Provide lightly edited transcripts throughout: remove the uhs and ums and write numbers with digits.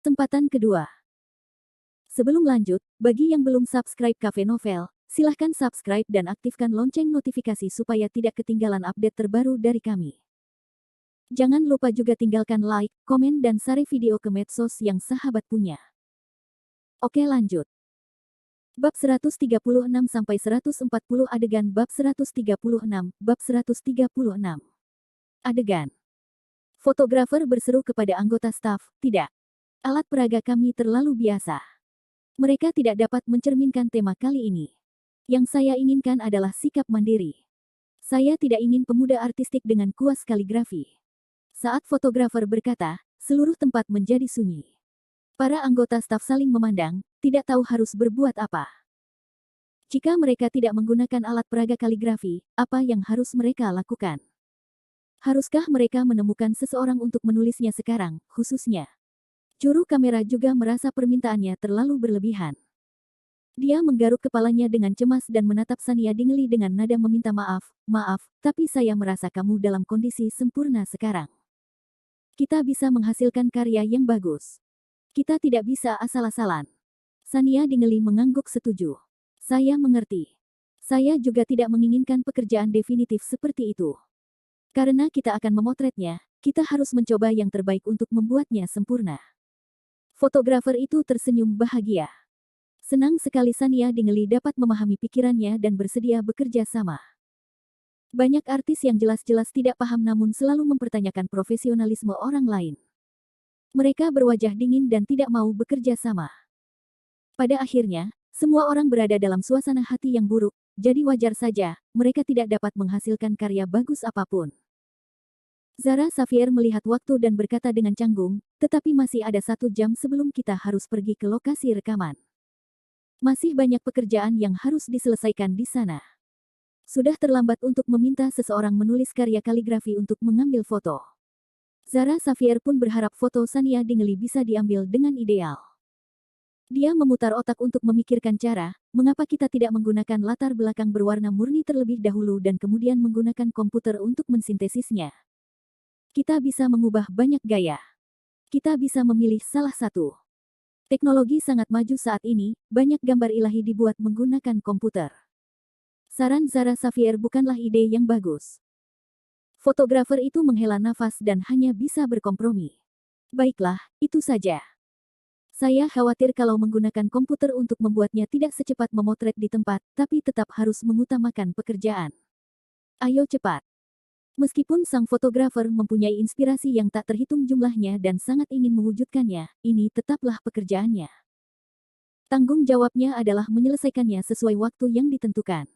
Kesempatan kedua. Sebelum lanjut, bagi yang belum subscribe Cafe Novel, silahkan subscribe dan aktifkan lonceng notifikasi supaya tidak ketinggalan update terbaru dari kami. Jangan lupa juga tinggalkan like, komen dan share video ke medsos yang sahabat punya. Oke lanjut. Bab 136-140 adegan bab 136, bab 136. Adegan. Fotografer berseru kepada anggota staf, tidak. Alat peraga kami terlalu biasa. Mereka tidak dapat mencerminkan tema kali ini. Yang saya inginkan adalah sikap mandiri. Saya tidak ingin pemuda artistik dengan kuas kaligrafi. Saat fotografer berkata, seluruh tempat menjadi sunyi. Para anggota staf saling memandang, tidak tahu harus berbuat apa. Jika mereka tidak menggunakan alat peraga kaligrafi, apa yang harus mereka lakukan? Haruskah mereka menemukan seseorang untuk menulisnya sekarang, khususnya? Juru kamera juga merasa permintaannya terlalu berlebihan. Dia menggaruk kepalanya dengan cemas dan menatap Sania Dingley dengan nada meminta maaf, tapi saya merasa kamu dalam kondisi sempurna sekarang. Kita bisa menghasilkan karya yang bagus. Kita tidak bisa asal-asalan. Sania Dingley mengangguk setuju. Saya mengerti. Saya juga tidak menginginkan pekerjaan definitif seperti itu. Karena kita akan memotretnya, kita harus mencoba yang terbaik untuk membuatnya sempurna. Fotografer itu tersenyum bahagia. Senang sekali Sania Dingley dapat memahami pikirannya dan bersedia bekerja sama. Banyak artis yang jelas-jelas tidak paham namun selalu mempertanyakan profesionalisme orang lain. Mereka berwajah dingin dan tidak mau bekerja sama. Pada akhirnya, semua orang berada dalam suasana hati yang buruk, jadi wajar saja, mereka tidak dapat menghasilkan karya bagus apapun. Zara Xavier melihat waktu dan berkata dengan canggung, tetapi masih ada 1 jam sebelum kita harus pergi ke lokasi rekaman. Masih banyak pekerjaan yang harus diselesaikan di sana. Sudah terlambat untuk meminta seseorang menulis karya kaligrafi untuk mengambil foto. Zara Xavier pun berharap foto Sania Dingley bisa diambil dengan ideal. Dia memutar otak untuk memikirkan cara, mengapa kita tidak menggunakan latar belakang berwarna murni terlebih dahulu dan kemudian menggunakan komputer untuk mensintesisnya. Kita bisa mengubah banyak gaya. Kita bisa memilih salah satu. Teknologi sangat maju saat ini, banyak gambar ilahi dibuat menggunakan komputer. Saran Zara Xavier bukanlah ide yang bagus. Fotografer itu menghela nafas dan hanya bisa berkompromi. Baiklah, itu saja. Saya khawatir kalau menggunakan komputer untuk membuatnya tidak secepat memotret di tempat, tapi tetap harus mengutamakan pekerjaan. Ayo cepat. Meskipun sang fotografer mempunyai inspirasi yang tak terhitung jumlahnya dan sangat ingin mewujudkannya, ini tetaplah pekerjaannya. Tanggung jawabnya adalah menyelesaikannya sesuai waktu yang ditentukan.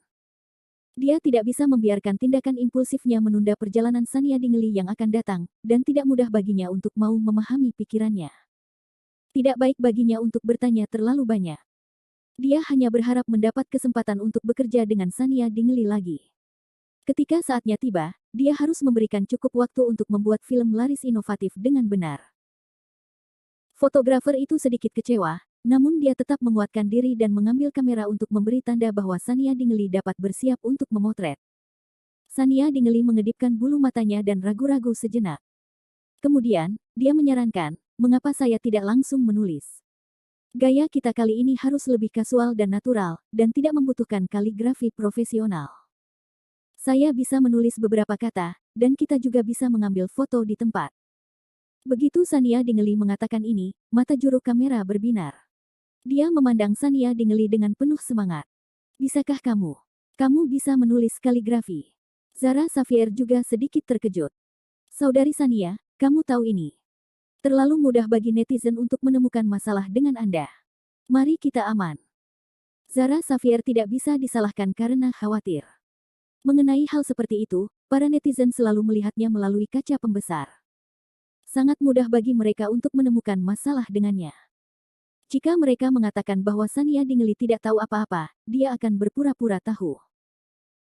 Dia tidak bisa membiarkan tindakan impulsifnya menunda perjalanan Sania Dingley yang akan datang, dan tidak mudah baginya untuk mau memahami pikirannya. Tidak baik baginya untuk bertanya terlalu banyak. Dia hanya berharap mendapat kesempatan untuk bekerja dengan Sania Dingley lagi. Ketika saatnya tiba, dia harus memberikan cukup waktu untuk membuat film laris inovatif dengan benar. Fotografer itu sedikit kecewa, namun dia tetap menguatkan diri dan mengambil kamera untuk memberi tanda bahwa Sania Dingley dapat bersiap untuk memotret. Sania Dingley mengedipkan bulu matanya dan ragu-ragu sejenak. Kemudian, dia menyarankan, mengapa saya tidak langsung menulis? Gaya kita kali ini harus lebih kasual dan natural, dan tidak membutuhkan kaligrafi profesional. Saya bisa menulis beberapa kata, dan kita juga bisa mengambil foto di tempat. Begitu Sania Dingley mengatakan ini, mata juru kamera berbinar. Dia memandang Sania Dingley dengan penuh semangat. Bisakah kamu? Kamu bisa menulis kaligrafi. Zara Xavier juga sedikit terkejut. Saudari Sania, kamu tahu ini. Terlalu mudah bagi netizen untuk menemukan masalah dengan Anda. Mari kita aman. Zara Xavier tidak bisa disalahkan karena khawatir. Mengenai hal seperti itu, para netizen selalu melihatnya melalui kaca pembesar. Sangat mudah bagi mereka untuk menemukan masalah dengannya. Jika mereka mengatakan bahwa Sania Dingley tidak tahu apa-apa, dia akan berpura-pura tahu.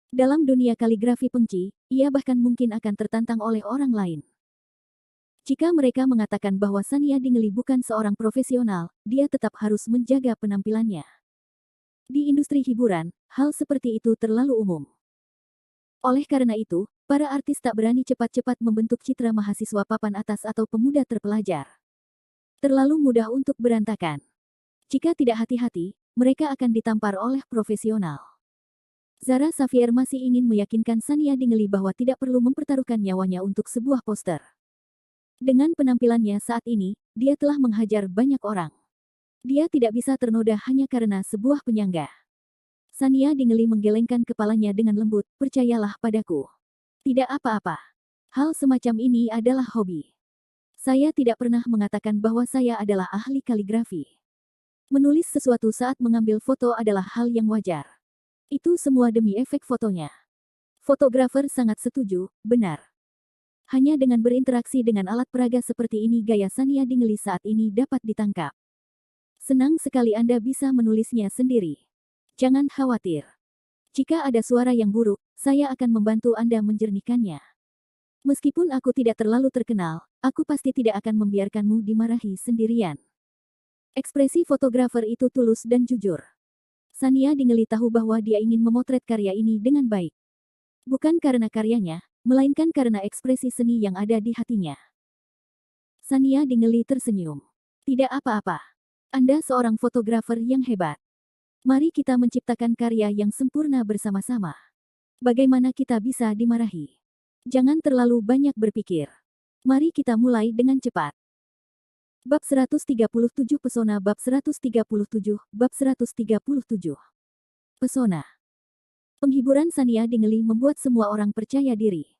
Dalam dunia kaligrafi pengci, ia bahkan mungkin akan tertantang oleh orang lain. Jika mereka mengatakan bahwa Sania Dingley bukan seorang profesional, dia tetap harus menjaga penampilannya. Di industri hiburan, hal seperti itu terlalu umum. Oleh karena itu, para artis tak berani cepat-cepat membentuk citra mahasiswa papan atas atau pemuda terpelajar. Terlalu mudah untuk berantakan. Jika tidak hati-hati, mereka akan ditampar oleh profesional. Zara Xavier masih ingin meyakinkan Sania Dingley bahwa tidak perlu mempertaruhkan nyawanya untuk sebuah poster. Dengan penampilannya saat ini, dia telah menghajar banyak orang. Dia tidak bisa ternoda hanya karena sebuah penyangga. Sania Dingley menggelengkan kepalanya dengan lembut, percayalah padaku. Tidak apa-apa. Hal semacam ini adalah hobi. Saya tidak pernah mengatakan bahwa saya adalah ahli kaligrafi. Menulis sesuatu saat mengambil foto adalah hal yang wajar. Itu semua demi efek fotonya. Fotografer sangat setuju, benar. Hanya dengan berinteraksi dengan alat peraga seperti ini gaya Sania Dingley saat ini dapat ditangkap. Senang sekali Anda bisa menulisnya sendiri. Jangan khawatir. Jika ada suara yang buruk, saya akan membantu Anda menjernihkannya. Meskipun aku tidak terlalu terkenal, aku pasti tidak akan membiarkanmu dimarahi sendirian. Ekspresi fotografer itu tulus dan jujur. Sania Dingley tahu bahwa dia ingin memotret karya ini dengan baik. Bukan karena karyanya, melainkan karena ekspresi seni yang ada di hatinya. Sania Dingley tersenyum. Tidak apa-apa. Anda seorang fotografer yang hebat. Mari kita menciptakan karya yang sempurna bersama-sama. Bagaimana kita bisa dimarahi? Jangan terlalu banyak berpikir. Mari kita mulai dengan cepat. Bab 137 Pesona Bab 137, Bab 137. Pesona. Penghiburan Sania Dingley membuat semua orang percaya diri.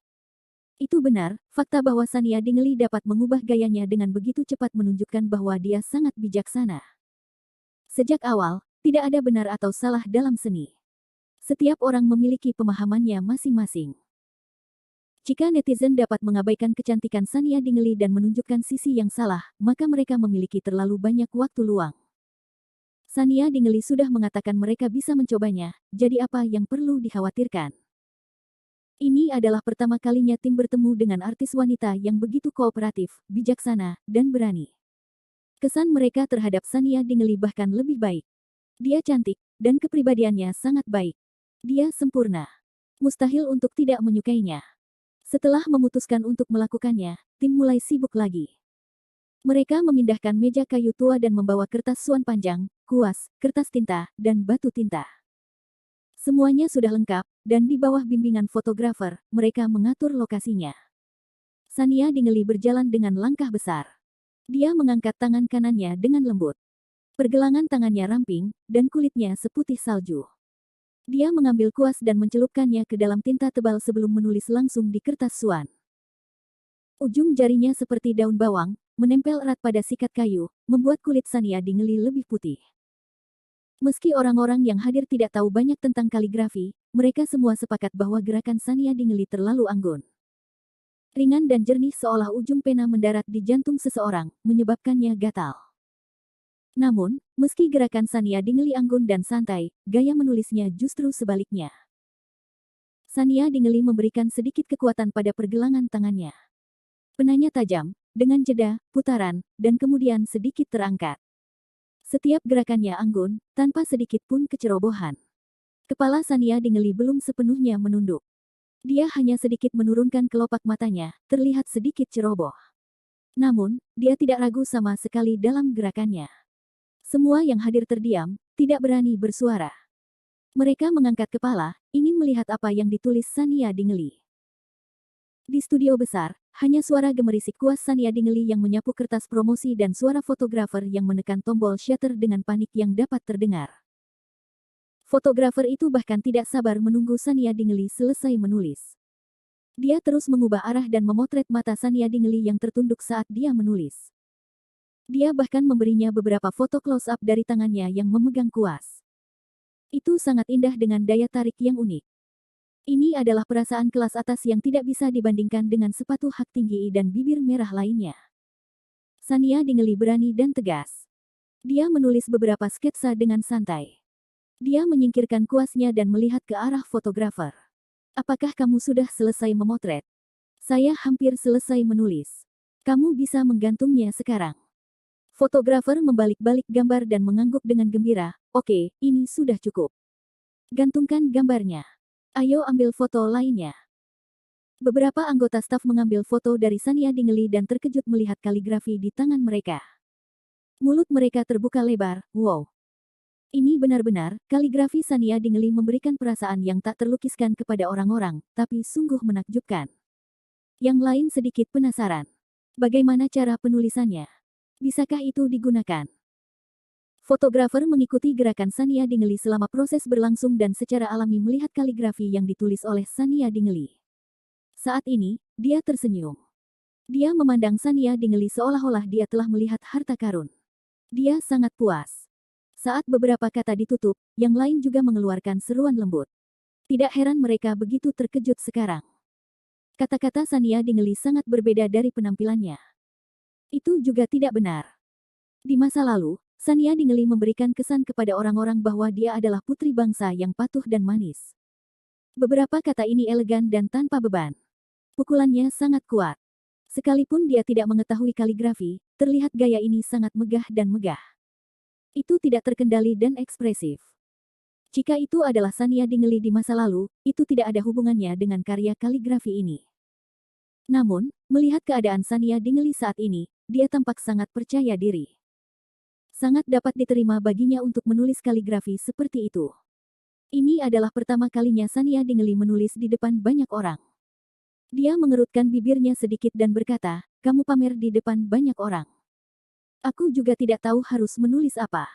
Itu benar, fakta bahwa Sania Dingley dapat mengubah gayanya dengan begitu cepat menunjukkan bahwa dia sangat bijaksana. Sejak awal, tidak ada benar atau salah dalam seni. Setiap orang memiliki pemahamannya masing-masing. Jika netizen dapat mengabaikan kecantikan Sania Dingley dan menunjukkan sisi yang salah, maka mereka memiliki terlalu banyak waktu luang. Sania Dingley sudah mengatakan mereka bisa mencobanya, jadi apa yang perlu dikhawatirkan? Ini adalah pertama kalinya tim bertemu dengan artis wanita yang begitu kooperatif, bijaksana, dan berani. Kesan mereka terhadap Sania Dingley bahkan lebih baik. Dia cantik, dan kepribadiannya sangat baik. Dia sempurna. Mustahil untuk tidak menyukainya. Setelah memutuskan untuk melakukannya, tim mulai sibuk lagi. Mereka memindahkan meja kayu tua dan membawa kertas suan panjang, kuas, kertas tinta, dan batu tinta. Semuanya sudah lengkap, dan di bawah bimbingan fotografer, mereka mengatur lokasinya. Sania Dingley berjalan dengan langkah besar. Dia mengangkat tangan kanannya dengan lembut. Pergelangan tangannya ramping, dan kulitnya seputih salju. Dia mengambil kuas dan mencelupkannya ke dalam tinta tebal sebelum menulis langsung di kertas suan. Ujung jarinya seperti daun bawang, menempel erat pada sikat kayu, membuat kulit Sania Dingley lebih putih. Meski orang-orang yang hadir tidak tahu banyak tentang kaligrafi, mereka semua sepakat bahwa gerakan Sania Dingley terlalu anggun. Ringan dan jernih seolah ujung pena mendarat di jantung seseorang, menyebabkannya gatal. Namun, meski gerakan Sania Dingley anggun dan santai, gaya menulisnya justru sebaliknya. Sania Dingley memberikan sedikit kekuatan pada pergelangan tangannya. Penanya tajam, dengan jeda, putaran, dan kemudian sedikit terangkat. Setiap gerakannya anggun, tanpa sedikit pun kecerobohan. Kepala Sania Dingley belum sepenuhnya menunduk. Dia hanya sedikit menurunkan kelopak matanya, terlihat sedikit ceroboh. Namun, dia tidak ragu sama sekali dalam gerakannya. Semua yang hadir terdiam, tidak berani bersuara. Mereka mengangkat kepala, ingin melihat apa yang ditulis Sania Dingley. Di studio besar, hanya suara gemerisik kuas Sania Dingley yang menyapu kertas promosi dan suara fotografer yang menekan tombol shutter dengan panik yang dapat terdengar. Fotografer itu bahkan tidak sabar menunggu Sania Dingley selesai menulis. Dia terus mengubah arah dan memotret mata Sania Dingley yang tertunduk saat dia menulis. Dia bahkan memberinya beberapa foto close-up dari tangannya yang memegang kuas. Itu sangat indah dengan daya tarik yang unik. Ini adalah perasaan kelas atas yang tidak bisa dibandingkan dengan sepatu hak tinggi dan bibir merah lainnya. Sania Dingley berani dan tegas. Dia menulis beberapa sketsa dengan santai. Dia menyingkirkan kuasnya dan melihat ke arah fotografer. Apakah kamu sudah selesai memotret? Saya hampir selesai menulis. Kamu bisa menggantungnya sekarang. Fotografer membalik-balik gambar dan mengangguk dengan gembira. Oke, ini sudah cukup. Gantungkan gambarnya. Ayo ambil foto lainnya. Beberapa anggota staf mengambil foto dari Sania Dingley dan terkejut melihat kaligrafi di tangan mereka. Mulut mereka terbuka lebar, wow. Ini benar-benar, kaligrafi Sania Dingeli memberikan perasaan yang tak terlukiskan kepada orang-orang, tapi sungguh menakjubkan. Yang lain sedikit penasaran. Bagaimana cara penulisannya? Bisakah itu digunakan? Fotografer mengikuti gerakan Sania Dingeli selama proses berlangsung dan secara alami melihat kaligrafi yang ditulis oleh Sania Dingeli. Saat ini, dia tersenyum. Dia memandang Sania Dingeli seolah-olah dia telah melihat harta karun. Dia sangat puas. Saat beberapa kata ditutup, yang lain juga mengeluarkan seruan lembut. Tidak heran mereka begitu terkejut sekarang. Kata-kata Sania Dingeli sangat berbeda dari penampilannya. Itu juga tidak benar. Di masa lalu, Sania Dingeli memberikan kesan kepada orang-orang bahwa dia adalah putri bangsa yang patuh dan manis. Beberapa kata ini elegan dan tanpa beban. Pukulannya sangat kuat. Sekalipun dia tidak mengetahui kaligrafi, terlihat gaya ini sangat megah dan megah. Itu tidak terkendali dan ekspresif. Jika itu adalah Sania Dingeli di masa lalu, itu tidak ada hubungannya dengan karya kaligrafi ini. Namun, melihat keadaan Sania Dingeli saat ini, dia tampak sangat percaya diri. Sangat dapat diterima baginya untuk menulis kaligrafi seperti itu. Ini adalah pertama kalinya Sania Dingeli menulis di depan banyak orang. Dia mengerutkan bibirnya sedikit dan berkata, "Kamu pamer di depan banyak orang. Aku juga tidak tahu harus menulis apa.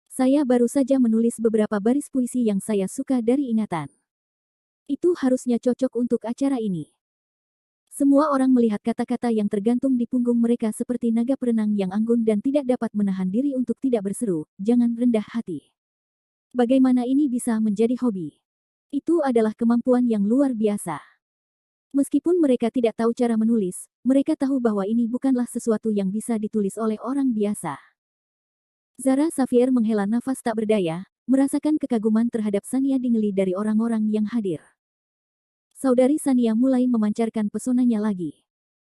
Saya baru saja menulis beberapa baris puisi yang saya suka dari ingatan. Itu harusnya cocok untuk acara ini." Semua orang melihat kata-kata yang tergantung di punggung mereka seperti naga perenang yang anggun dan tidak dapat menahan diri untuk tidak berseru, "Jangan rendah hati. Bagaimana ini bisa menjadi hobi? Itu adalah kemampuan yang luar biasa." Meskipun mereka tidak tahu cara menulis, mereka tahu bahwa ini bukanlah sesuatu yang bisa ditulis oleh orang biasa. Zara Xavier menghela nafas tak berdaya, merasakan kekaguman terhadap Sania Dingeli dari orang-orang yang hadir. Saudari Sania mulai memancarkan pesonanya lagi.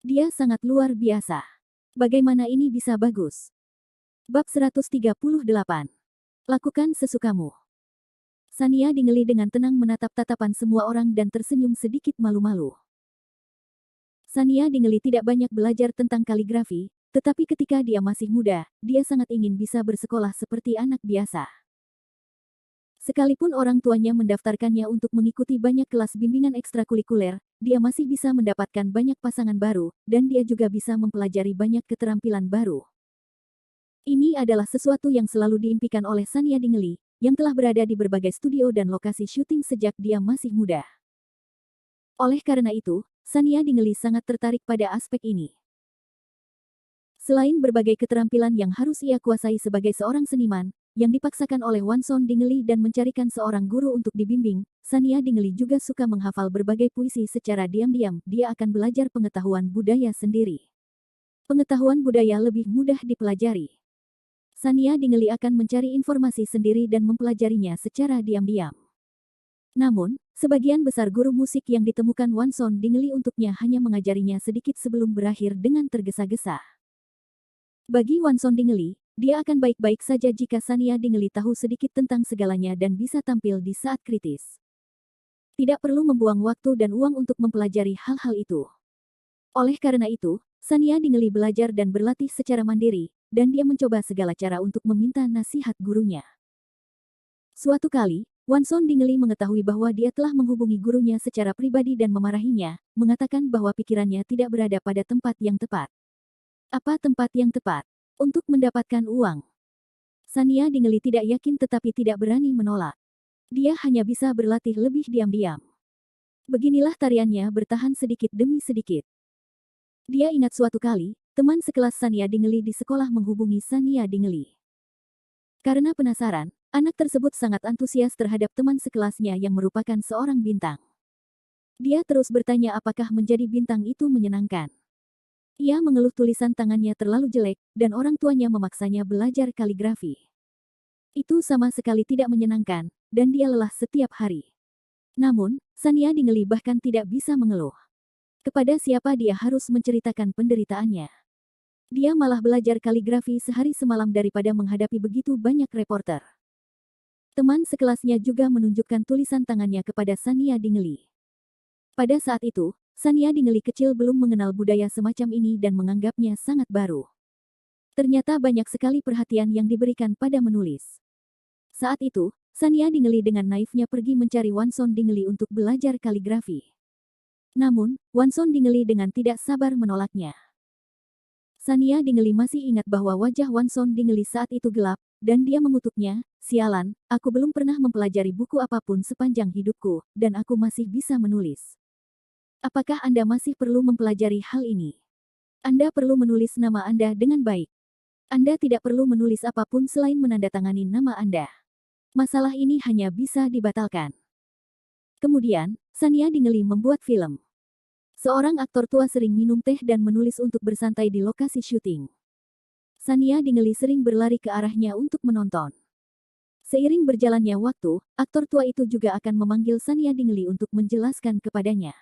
Dia sangat luar biasa. Bagaimana ini bisa bagus? Bab 138. Lakukan sesukamu. Sania Dingeli dengan tenang menatap tatapan semua orang dan tersenyum sedikit malu-malu. Sania Dingeli tidak banyak belajar tentang kaligrafi, tetapi ketika dia masih muda, dia sangat ingin bisa bersekolah seperti anak biasa. Sekalipun orang tuanya mendaftarkannya untuk mengikuti banyak kelas bimbingan ekstrakurikuler, dia masih bisa mendapatkan banyak pasangan baru, dan dia juga bisa mempelajari banyak keterampilan baru. Ini adalah sesuatu yang selalu diimpikan oleh Sania Dingeli, yang telah berada di berbagai studio dan lokasi syuting sejak dia masih muda. Oleh karena itu, Sania Dingeli sangat tertarik pada aspek ini. Selain berbagai keterampilan yang harus ia kuasai sebagai seorang seniman, yang dipaksakan oleh Wanson Dingeli dan mencarikan seorang guru untuk dibimbing, Sania Dingeli juga suka menghafal berbagai puisi secara diam-diam. Dia akan belajar pengetahuan budaya sendiri. Pengetahuan budaya lebih mudah dipelajari. Sania Dingeli akan mencari informasi sendiri dan mempelajarinya secara diam-diam. Namun, sebagian besar guru musik yang ditemukan Wanson Dingeli untuknya hanya mengajarinya sedikit sebelum berakhir dengan tergesa-gesa. Bagi Wanson Dingeli, dia akan baik-baik saja jika Sania Dingeli tahu sedikit tentang segalanya dan bisa tampil di saat kritis. Tidak perlu membuang waktu dan uang untuk mempelajari hal-hal itu. Oleh karena itu, Sania Dingeli belajar dan berlatih secara mandiri, dan dia mencoba segala cara untuk meminta nasihat gurunya. Suatu kali, Wanson Dingeli mengetahui bahwa dia telah menghubungi gurunya secara pribadi dan memarahinya, mengatakan bahwa pikirannya tidak berada pada tempat yang tepat. Apa tempat yang tepat? Untuk mendapatkan uang. Sania Dingeli tidak yakin tetapi tidak berani menolak. Dia hanya bisa berlatih lebih diam-diam. Beginilah tariannya bertahan sedikit demi sedikit. Dia ingat suatu kali, teman sekelas Sania Dingeli di sekolah menghubungi Sania Dingeli. Karena penasaran, anak tersebut sangat antusias terhadap teman sekelasnya yang merupakan seorang bintang. Dia terus bertanya apakah menjadi bintang itu menyenangkan. Ia mengeluh tulisan tangannya terlalu jelek, dan orang tuanya memaksanya belajar kaligrafi. Itu sama sekali tidak menyenangkan, dan dia lelah setiap hari. Namun, Sania Dingeli bahkan tidak bisa mengeluh. Kepada siapa dia harus menceritakan penderitaannya. Dia malah belajar kaligrafi sehari semalam daripada menghadapi begitu banyak reporter. Teman sekelasnya juga menunjukkan tulisan tangannya kepada Sania Dingeli. Pada saat itu, Sania Dingeli kecil belum mengenal budaya semacam ini dan menganggapnya sangat baru. Ternyata banyak sekali perhatian yang diberikan pada menulis. Saat itu, Sania Dingeli dengan naifnya pergi mencari Wanson Dingeli untuk belajar kaligrafi. Namun, Wanson Dingeli dengan tidak sabar menolaknya. Sania Dingeli masih ingat bahwa wajah Wanson Dingeli saat itu gelap, dan dia mengutuknya, "Sialan, aku belum pernah mempelajari buku apapun sepanjang hidupku, dan aku masih bisa menulis. Apakah Anda masih perlu mempelajari hal ini? Anda perlu menulis nama Anda dengan baik. Anda tidak perlu menulis apapun selain menandatangani nama Anda. Masalah ini hanya bisa dibatalkan." Kemudian, Sania Dingeli membuat film. Seorang aktor tua sering minum teh dan menulis untuk bersantai di lokasi syuting. Sania Dingeli sering berlari ke arahnya untuk menonton. Seiring berjalannya waktu, aktor tua itu juga akan memanggil Sania Dingeli untuk menjelaskan kepadanya.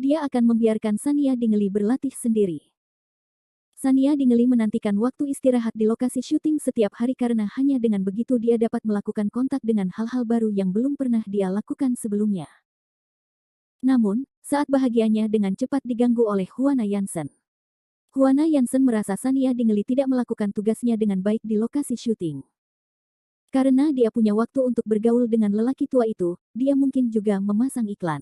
Dia akan membiarkan Sania Dingeli berlatih sendiri. Sania Dingeli menantikan waktu istirahat di lokasi syuting setiap hari karena hanya dengan begitu dia dapat melakukan kontak dengan hal-hal baru yang belum pernah dia lakukan sebelumnya. Namun, saat bahagianya dengan cepat diganggu oleh Juana Jansen. Juana Jansen merasa Sania Dingeli tidak melakukan tugasnya dengan baik di lokasi syuting. Karena dia punya waktu untuk bergaul dengan lelaki tua itu, dia mungkin juga memasang iklan.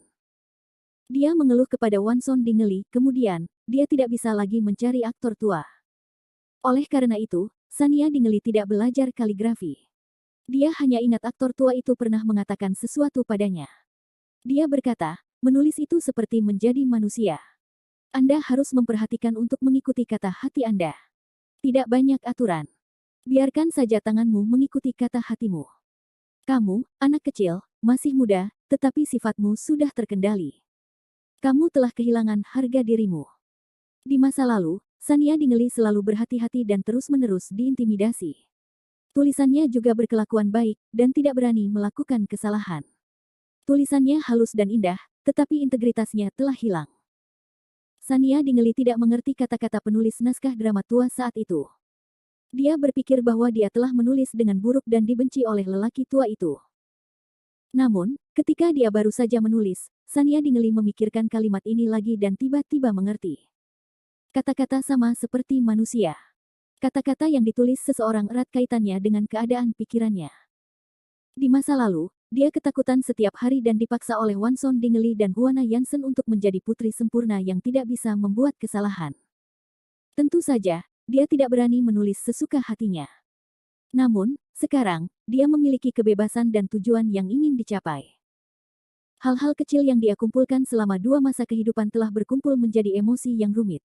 Dia mengeluh kepada Wanson Dingeli, kemudian, dia tidak bisa lagi mencari aktor tua. Oleh karena itu, Sania Dingeli tidak belajar kaligrafi. Dia hanya ingat aktor tua itu pernah mengatakan sesuatu padanya. Dia berkata, "Menulis itu seperti menjadi manusia. Anda harus memperhatikan untuk mengikuti kata hati Anda. Tidak banyak aturan. Biarkan saja tanganmu mengikuti kata hatimu. Kamu, anak kecil, masih muda, tetapi sifatmu sudah terkendali. Kamu telah kehilangan harga dirimu." Di masa lalu, Sania Dingeli selalu berhati-hati dan terus-menerus diintimidasi. Tulisannya juga berkelakuan baik, dan tidak berani melakukan kesalahan. Tulisannya halus dan indah, tetapi integritasnya telah hilang. Sania Dingeli tidak mengerti kata-kata penulis naskah drama tua saat itu. Dia berpikir bahwa dia telah menulis dengan buruk dan dibenci oleh lelaki tua itu. Namun, ketika dia baru saja menulis, Sania Dingeli memikirkan kalimat ini lagi dan tiba-tiba mengerti. Kata-kata sama seperti manusia. Kata-kata yang ditulis seseorang erat kaitannya dengan keadaan pikirannya. Di masa lalu, dia ketakutan setiap hari dan dipaksa oleh Wanson Dingeli dan Juana Jansen untuk menjadi putri sempurna yang tidak bisa membuat kesalahan. Tentu saja, dia tidak berani menulis sesuka hatinya. Namun, sekarang, dia memiliki kebebasan dan tujuan yang ingin dicapai. Hal-hal kecil yang dia kumpulkan selama 2 masa kehidupan telah berkumpul menjadi emosi yang rumit.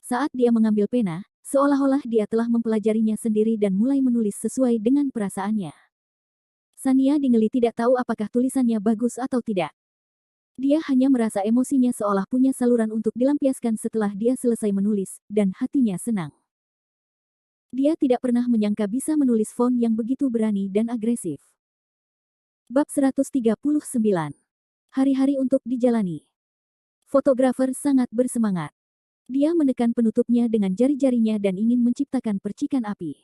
Saat dia mengambil pena, seolah-olah dia telah mempelajarinya sendiri dan mulai menulis sesuai dengan perasaannya. Sania Dingeli tidak tahu apakah tulisannya bagus atau tidak. Dia hanya merasa emosinya seolah punya saluran untuk dilampiaskan setelah dia selesai menulis, dan hatinya senang. Dia tidak pernah menyangka bisa menulis font yang begitu berani dan agresif. Bab 139. Hari-hari untuk dijalani. Fotografer sangat bersemangat. Dia menekan penutupnya dengan jari-jarinya dan ingin menciptakan percikan api.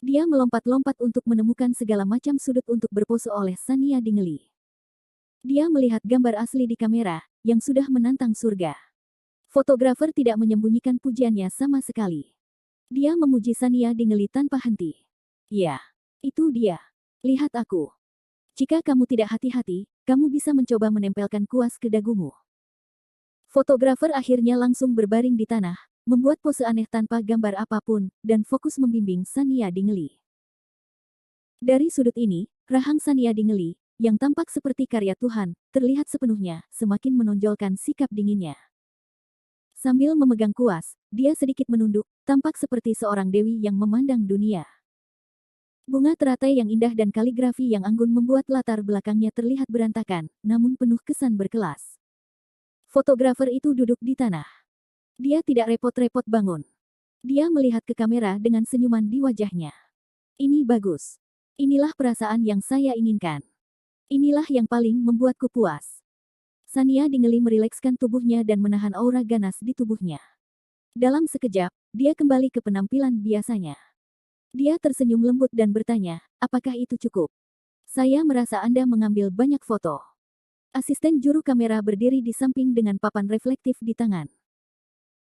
Dia melompat-lompat untuk menemukan segala macam sudut untuk berpose oleh Sania Dingeli. Dia melihat gambar asli di kamera, yang sudah menantang surga. Fotografer tidak menyembunyikan pujiannya sama sekali. Dia memuji Sania Dingeli tanpa henti. "Ya, itu dia. Lihat aku. Jika kamu tidak hati-hati, kamu bisa mencoba menempelkan kuas ke dagumu." Fotografer akhirnya langsung berbaring di tanah, membuat pose aneh tanpa gambar apapun, dan fokus membimbing Sania Dingeli. Dari sudut ini, rahang Sania Dingeli, yang tampak seperti karya Tuhan, terlihat sepenuhnya, semakin menonjolkan sikap dinginnya. Sambil memegang kuas, dia sedikit menunduk, tampak seperti seorang dewi yang memandang dunia. Bunga teratai yang indah dan kaligrafi yang anggun membuat latar belakangnya terlihat berantakan, namun penuh kesan berkelas. Fotografer itu duduk di tanah. Dia tidak repot-repot bangun. Dia melihat ke kamera dengan senyuman di wajahnya. "Ini bagus. Inilah perasaan yang saya inginkan. Inilah yang paling membuatku puas." Sania Dingeli merilekskan tubuhnya dan menahan aura ganas di tubuhnya. Dalam sekejap, dia kembali ke penampilan biasanya. Dia tersenyum lembut dan bertanya, "Apakah itu cukup? Saya merasa Anda mengambil banyak foto." Asisten juru kamera berdiri di samping dengan papan reflektif di tangan.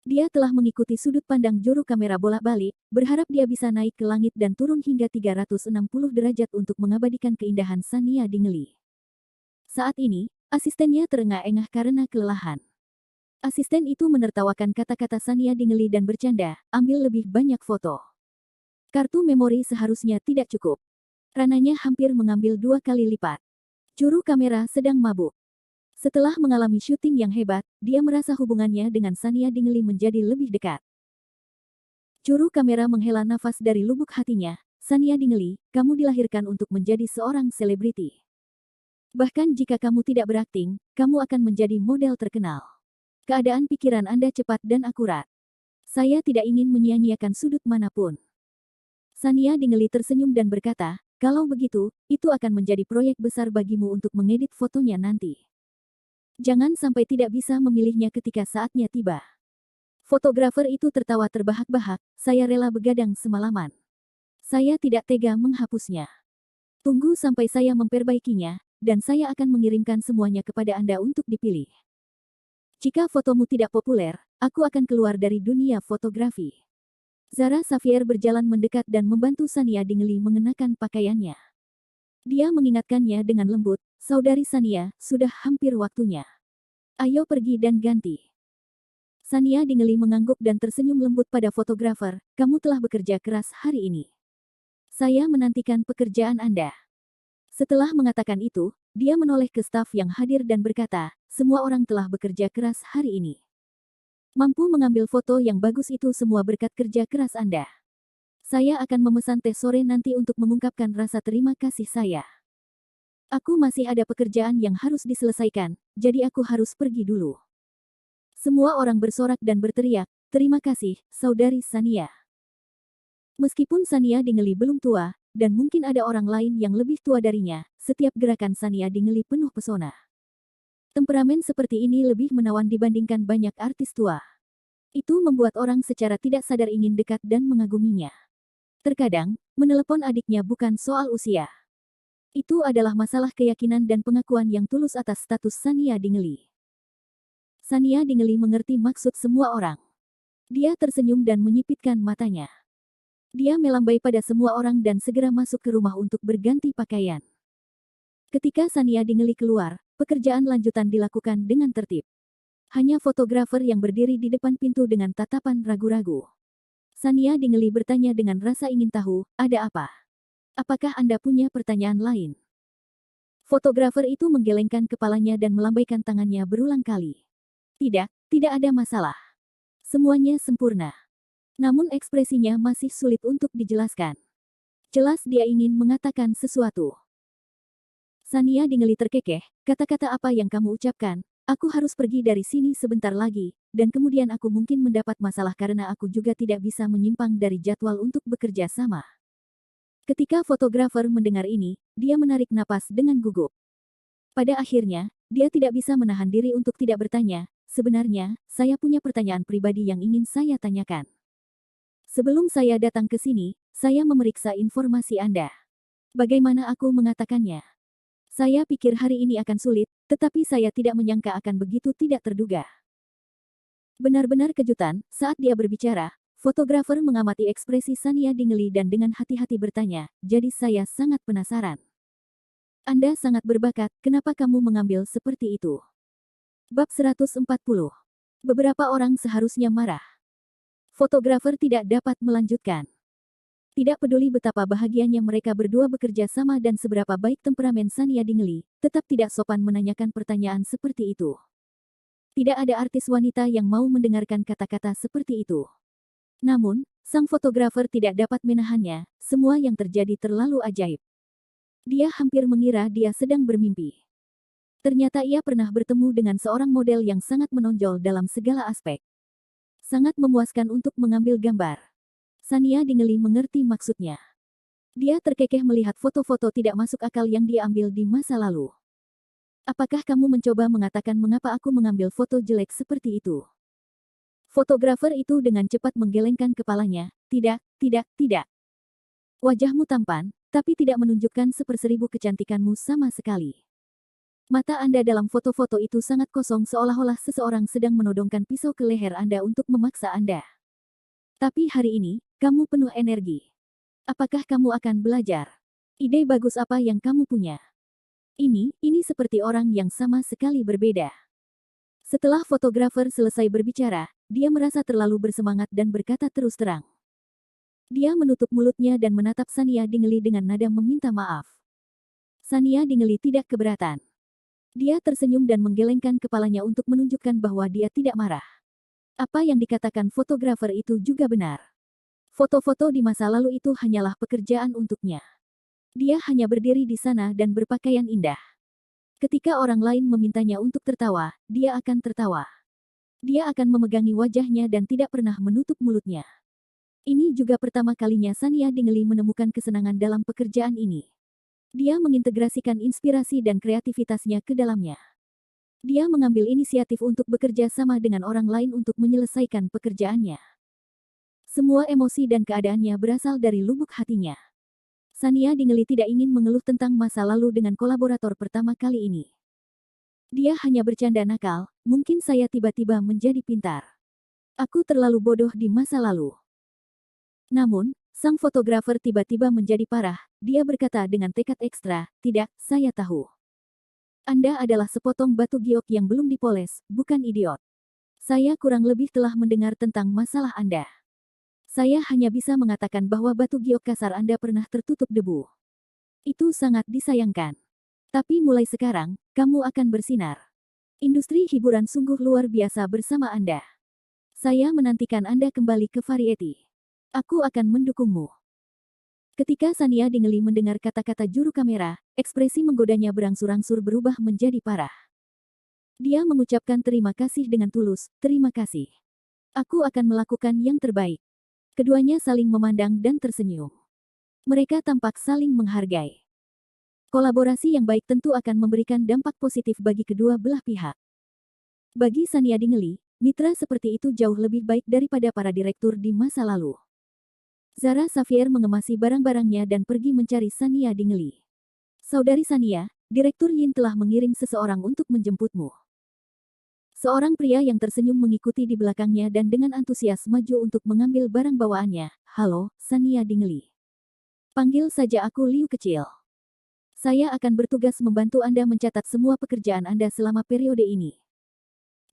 Dia telah mengikuti sudut pandang juru kamera bolak-balik, berharap dia bisa naik ke langit dan turun hingga 360 derajat untuk mengabadikan keindahan Sania Dingley. Saat ini, asistennya terengah-engah karena kelelahan. Asisten itu menertawakan kata-kata Sania Dingley dan bercanda, ambil lebih banyak foto. Kartu memori seharusnya tidak cukup. Rananya hampir mengambil 2 kali lipat. Juru kamera sedang mabuk. Setelah mengalami syuting yang hebat, dia merasa hubungannya dengan Sania Dingley menjadi lebih dekat. Juru kamera menghela nafas dari lubuk hatinya. Sania Dingley, kamu dilahirkan untuk menjadi seorang selebriti. Bahkan jika kamu tidak berakting, kamu akan menjadi model terkenal. Keadaan pikiran Anda cepat dan akurat. Saya tidak ingin menyia-nyiakan sudut manapun. Sania Dingley tersenyum dan berkata, kalau begitu, itu akan menjadi proyek besar bagimu untuk mengedit fotonya nanti. Jangan sampai tidak bisa memilihnya ketika saatnya tiba. Fotografer itu tertawa terbahak-bahak, saya rela begadang semalaman. Saya tidak tega menghapusnya. Tunggu sampai saya memperbaikinya, dan saya akan mengirimkan semuanya kepada Anda untuk dipilih. Jika fotomu tidak populer, aku akan keluar dari dunia fotografi. Zara Xavier berjalan mendekat dan membantu Sania Dingley mengenakan pakaiannya. Dia mengingatkannya dengan lembut, saudari Sania, sudah hampir waktunya. Ayo pergi dan ganti. Sania Dingley mengangguk dan tersenyum lembut pada fotografer, kamu telah bekerja keras hari ini. Saya menantikan pekerjaan Anda. Setelah mengatakan itu, dia menoleh ke staf yang hadir dan berkata, semua orang telah bekerja keras hari ini. Mampu mengambil foto yang bagus itu semua berkat kerja keras Anda. Saya akan memesan teh sore nanti untuk mengungkapkan rasa terima kasih saya. Aku masih ada pekerjaan yang harus diselesaikan, jadi aku harus pergi dulu. Semua orang bersorak dan berteriak, terima kasih, saudari Sania. Meskipun Sania Dingley belum tua, dan mungkin ada orang lain yang lebih tua darinya, setiap gerakan Sania Dingley penuh pesona. Temperamen seperti ini lebih menawan dibandingkan banyak artis tua. Itu membuat orang secara tidak sadar ingin dekat dan mengaguminya. Terkadang, menelepon adiknya bukan soal usia. Itu adalah masalah keyakinan dan pengakuan yang tulus atas status Sania Dingley. Sania Dingley mengerti maksud semua orang. Dia tersenyum dan menyipitkan matanya. Dia melambai pada semua orang dan segera masuk ke rumah untuk berganti pakaian. Ketika Sania Dingley keluar, pekerjaan lanjutan dilakukan dengan tertib. Hanya fotografer yang berdiri di depan pintu dengan tatapan ragu-ragu. Sania Dingley bertanya dengan rasa ingin tahu, ada apa? Apakah Anda punya pertanyaan lain? Fotografer itu menggelengkan kepalanya dan melambaikan tangannya berulang kali. Tidak, tidak ada masalah. Semuanya sempurna. Namun ekspresinya masih sulit untuk dijelaskan. Jelas dia ingin mengatakan sesuatu. Sania Dingley terkekeh, kata-kata apa yang kamu ucapkan? Aku harus pergi dari sini sebentar lagi, dan kemudian aku mungkin mendapat masalah karena aku juga tidak bisa menyimpang dari jadwal untuk bekerja sama. Ketika fotografer mendengar ini, dia menarik napas dengan gugup. Pada akhirnya, dia tidak bisa menahan diri untuk tidak bertanya, sebenarnya, saya punya pertanyaan pribadi yang ingin saya tanyakan. Sebelum saya datang ke sini, saya memeriksa informasi Anda. Bagaimana aku mengatakannya? Saya pikir hari ini akan sulit, tetapi saya tidak menyangka akan begitu tidak terduga. Benar-benar kejutan, saat dia berbicara, fotografer mengamati ekspresi Sania Dingley dan dengan hati-hati bertanya, jadi saya sangat penasaran. Anda sangat berbakat, kenapa kamu mengambil seperti itu? Bab 140. Beberapa orang seharusnya marah. Fotografer tidak dapat melanjutkan. Tidak peduli betapa bahagianya mereka berdua bekerja sama dan seberapa baik temperamen Sania Dingley, tetap tidak sopan menanyakan pertanyaan seperti itu. Tidak ada artis wanita yang mau mendengarkan kata-kata seperti itu. Namun, sang fotografer tidak dapat menahannya, semua yang terjadi terlalu ajaib. Dia hampir mengira dia sedang bermimpi. Ternyata ia pernah bertemu dengan seorang model yang sangat menonjol dalam segala aspek. Sangat memuaskan untuk mengambil gambar. Sania Dingley mengerti maksudnya. Dia terkekeh melihat foto-foto tidak masuk akal yang dia ambil di masa lalu. Apakah kamu mencoba mengatakan mengapa aku mengambil foto jelek seperti itu? Fotografer itu dengan cepat menggelengkan kepalanya. Tidak, tidak, tidak. Wajahmu tampan, tapi tidak menunjukkan seperseribu kecantikanmu sama sekali. Mata Anda dalam foto-foto itu sangat kosong seolah-olah seseorang sedang menodongkan pisau ke leher Anda untuk memaksa Anda. Tapi hari ini, kamu penuh energi. Apakah kamu akan belajar? Ide bagus apa yang kamu punya? Ini seperti orang yang sama sekali berbeda. Setelah fotografer selesai berbicara, dia merasa terlalu bersemangat dan berkata terus terang. Dia menutup mulutnya dan menatap Sania Dingeli dengan nada meminta maaf. Sania Dingeli tidak keberatan. Dia tersenyum dan menggelengkan kepalanya untuk menunjukkan bahwa dia tidak marah. Apa yang dikatakan fotografer itu juga benar. Foto-foto di masa lalu itu hanyalah pekerjaan untuknya. Dia hanya berdiri di sana dan berpakaian indah. Ketika orang lain memintanya untuk tertawa, dia akan tertawa. Dia akan memegangi wajahnya dan tidak pernah menutup mulutnya. Ini juga pertama kalinya Sania Dingeli menemukan kesenangan dalam pekerjaan ini. Dia mengintegrasikan inspirasi dan kreativitasnya ke dalamnya. Dia mengambil inisiatif untuk bekerja sama dengan orang lain untuk menyelesaikan pekerjaannya. Semua emosi dan keadaannya berasal dari lubuk hatinya. Sania Dingeli tidak ingin mengeluh tentang masa lalu dengan kolaborator pertama kali ini. Dia hanya bercanda nakal, mungkin saya tiba-tiba menjadi pintar. Aku terlalu bodoh di masa lalu. Namun, sang fotografer tiba-tiba menjadi parah, dia berkata dengan tekad ekstra, tidak, saya tahu. Anda adalah sepotong batu giok yang belum dipoles, bukan idiot. Saya kurang lebih telah mendengar tentang masalah Anda. Saya hanya bisa mengatakan bahwa batu giok kasar Anda pernah tertutup debu. Itu sangat disayangkan. Tapi mulai sekarang, kamu akan bersinar. Industri hiburan sungguh luar biasa bersama Anda. Saya menantikan Anda kembali ke Variety. Aku akan mendukungmu. Ketika Sania Dingeli mendengar kata-kata juru kamera, ekspresi menggodanya berangsur-angsur berubah menjadi parah. Dia mengucapkan terima kasih dengan tulus, terima kasih. Aku akan melakukan yang terbaik. Keduanya saling memandang dan tersenyum. Mereka tampak saling menghargai. Kolaborasi yang baik tentu akan memberikan dampak positif bagi kedua belah pihak. Bagi Sania Dingeli, mitra seperti itu jauh lebih baik daripada para direktur di masa lalu. Zara Xavier mengemasi barang-barangnya dan pergi mencari Sania Dingeli. Saudari Sania, Direktur Yin telah mengirim seseorang untuk menjemputmu. Seorang pria yang tersenyum mengikuti di belakangnya dan dengan antusias maju untuk mengambil barang bawaannya. Halo, Sania Dingeli. Panggil saja aku Liu kecil. Saya akan bertugas membantu Anda mencatat semua pekerjaan Anda selama periode ini.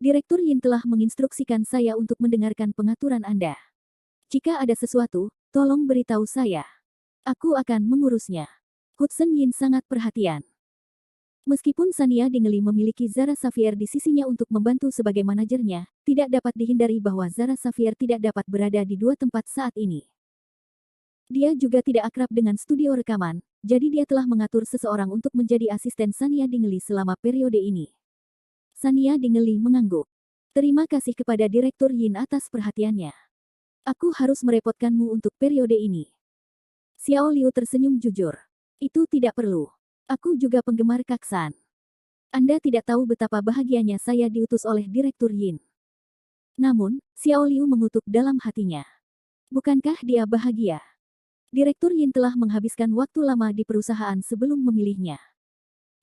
Direktur Yin telah menginstruksikan saya untuk mendengarkan pengaturan Anda. Jika ada sesuatu, tolong beritahu saya. Aku akan mengurusnya. Hudson Yin sangat perhatian. Meskipun Sania Dingeli memiliki Zara Xavier di sisinya untuk membantu sebagai manajernya, tidak dapat dihindari bahwa Zara Xavier tidak dapat berada di dua tempat saat ini. Dia juga tidak akrab dengan studio rekaman, jadi dia telah mengatur seseorang untuk menjadi asisten Sania Dingeli selama periode ini. Sania Dingeli mengangguk. Terima kasih kepada Direktur Yin atas perhatiannya. Aku harus merepotkanmu untuk periode ini. Xiao Liu tersenyum jujur. Itu tidak perlu. Aku juga penggemar Kaksan. Anda tidak tahu betapa bahagianya saya diutus oleh Direktur Yin. Namun, Xiao Liu mengutuk dalam hatinya. Bukankah dia bahagia? Direktur Yin telah menghabiskan waktu lama di perusahaan sebelum memilihnya.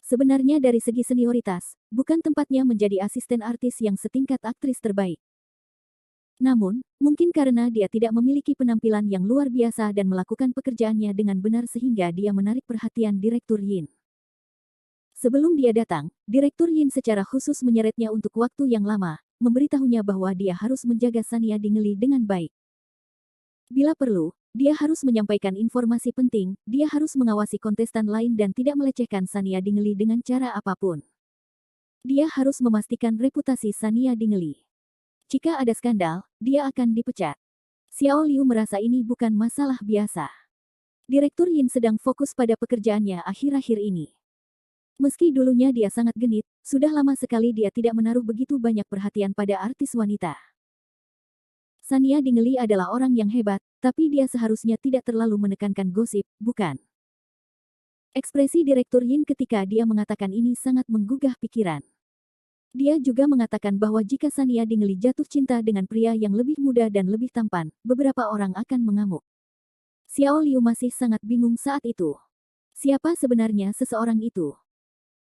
Sebenarnya dari segi senioritas, bukan tempatnya menjadi asisten artis yang setingkat aktris terbaik. Namun, mungkin karena dia tidak memiliki penampilan yang luar biasa dan melakukan pekerjaannya dengan benar sehingga dia menarik perhatian Direktur Yin. Sebelum dia datang, Direktur Yin secara khusus menyeretnya untuk waktu yang lama, memberitahunya bahwa dia harus menjaga Sania Dingeli dengan baik. Bila perlu, dia harus menyampaikan informasi penting, dia harus mengawasi kontestan lain dan tidak melecehkan Sania Dingeli dengan cara apapun. Dia harus memastikan reputasi Sania Dingeli. Jika ada skandal, dia akan dipecat. Xiao Liu merasa ini bukan masalah biasa. Direktur Yin sedang fokus pada pekerjaannya akhir-akhir ini. Meski dulunya dia sangat genit, sudah lama sekali dia tidak menaruh begitu banyak perhatian pada artis wanita. Sania Dingeli adalah orang yang hebat, tapi dia seharusnya tidak terlalu menekankan gosip, bukan? Ekspresi Direktur Yin ketika dia mengatakan ini sangat menggugah pikiran. Dia juga mengatakan bahwa jika Sania Dingeli jatuh cinta dengan pria yang lebih muda dan lebih tampan, beberapa orang akan mengamuk. Xiao Liu masih sangat bingung saat itu. Siapa sebenarnya seseorang itu?